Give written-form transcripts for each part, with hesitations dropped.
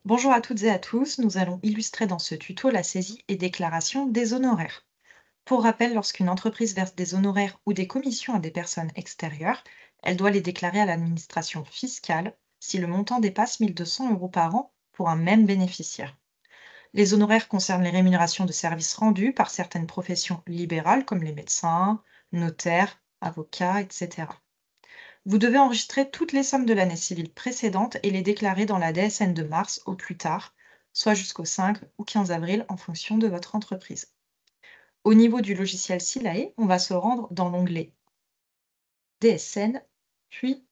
Bonjour à toutes et à tous, nous allons illustrer dans ce tuto la saisie et déclaration des honoraires. Pour rappel, lorsqu'une entreprise verse des honoraires ou des commissions à des personnes extérieures, elle doit les déclarer à l'administration fiscale si le montant dépasse 1 200 € par an pour un même bénéficiaire. Les honoraires concernent les rémunérations de services rendus par certaines professions libérales comme les médecins, notaires, avocats, etc. Vous devez enregistrer toutes les sommes de l'année civile précédente et les déclarer dans la DSN de mars au plus tard, soit jusqu'au 5 ou 15 avril en fonction de votre entreprise. Au niveau du logiciel Silae, on va se rendre dans l'onglet DSN, puis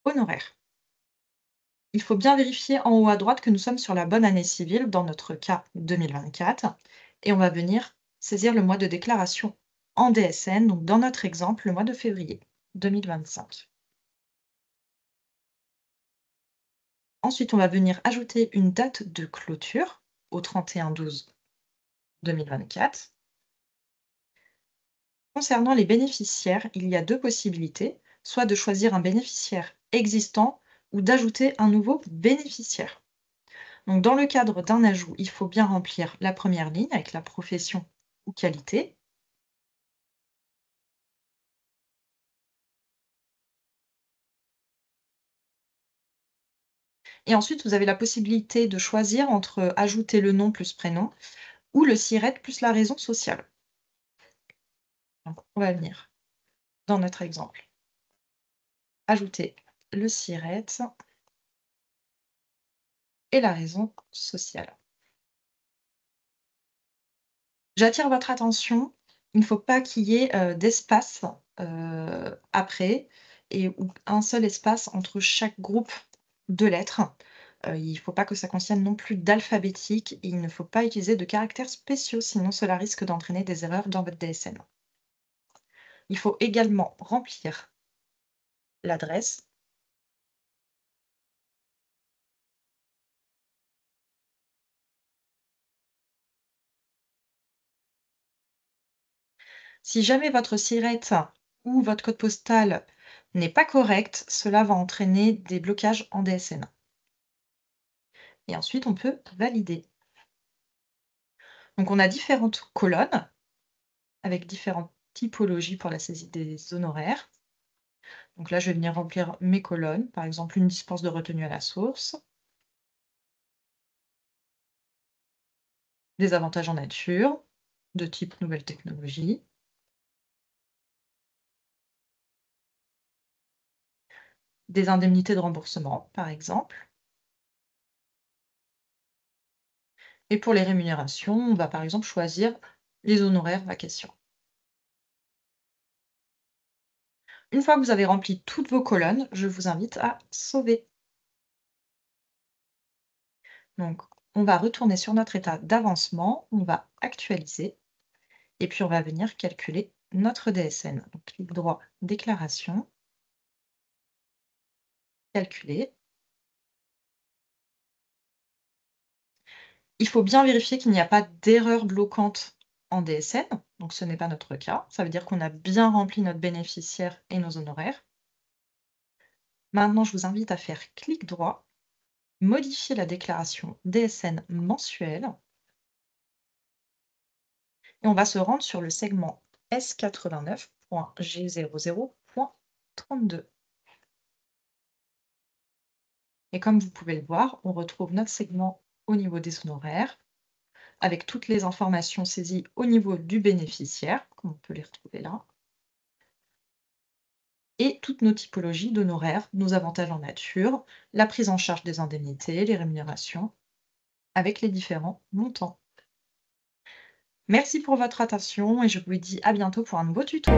honoraires. Il faut bien vérifier en haut à droite que nous sommes sur la bonne année civile, dans notre cas 2024, et on va venir saisir le mois de déclaration en DSN, donc dans notre exemple, le mois de février 2025. Ensuite, on va venir ajouter une date de clôture au 31/12/2024. Concernant les bénéficiaires, il y a deux possibilités, soit de choisir un bénéficiaire existant ou d'ajouter un nouveau bénéficiaire. Donc, dans le cadre d'un ajout, il faut bien remplir la première ligne avec la profession ou qualité. Et ensuite, vous avez la possibilité de choisir entre ajouter le nom plus prénom ou le SIRET plus la raison sociale. Donc, on va venir dans notre exemple. Ajouter le SIRET et la raison sociale. J'attire votre attention, il ne faut pas qu'il y ait, d'espace, après ou un seul espace entre chaque groupe de lettres. Il ne faut pas que ça contienne non plus d'alphabétique et il ne faut pas utiliser de caractères spéciaux, sinon cela risque d'entraîner des erreurs dans votre DSN. Il faut également remplir l'adresse. Si jamais votre SIRET ou votre code postal n'est pas correct, cela va entraîner des blocages en DSN. Et ensuite, on peut valider. Donc, on a différentes colonnes avec différentes typologies pour la saisie des honoraires. Donc là, je vais venir remplir mes colonnes, par exemple une dispense de retenue à la source, des avantages en nature, de type nouvelle technologie, des indemnités de remboursement, par exemple. Et pour les rémunérations, on va par exemple choisir les honoraires vacations. Une fois que vous avez rempli toutes vos colonnes, je vous invite à sauver. Donc, on va retourner sur notre état d'avancement, on va actualiser et puis on va venir calculer notre DSN. Donc, clic droit, déclaration, calculer. Il faut bien vérifier qu'il n'y a pas d'erreur bloquante en DSN, donc ce n'est pas notre cas. Ça veut dire qu'on a bien rempli notre bénéficiaire et nos honoraires. Maintenant, je vous invite à faire clic droit, modifier la déclaration DSN mensuelle et on va se rendre sur le segment S89.G00.32. Et comme vous pouvez le voir, on retrouve notre segment au niveau des honoraires, avec toutes les informations saisies au niveau du bénéficiaire, comme on peut les retrouver là, et toutes nos typologies d'honoraires, nos avantages en nature, la prise en charge des indemnités, les rémunérations, avec les différents montants. Merci pour votre attention et je vous dis à bientôt pour un nouveau tuto.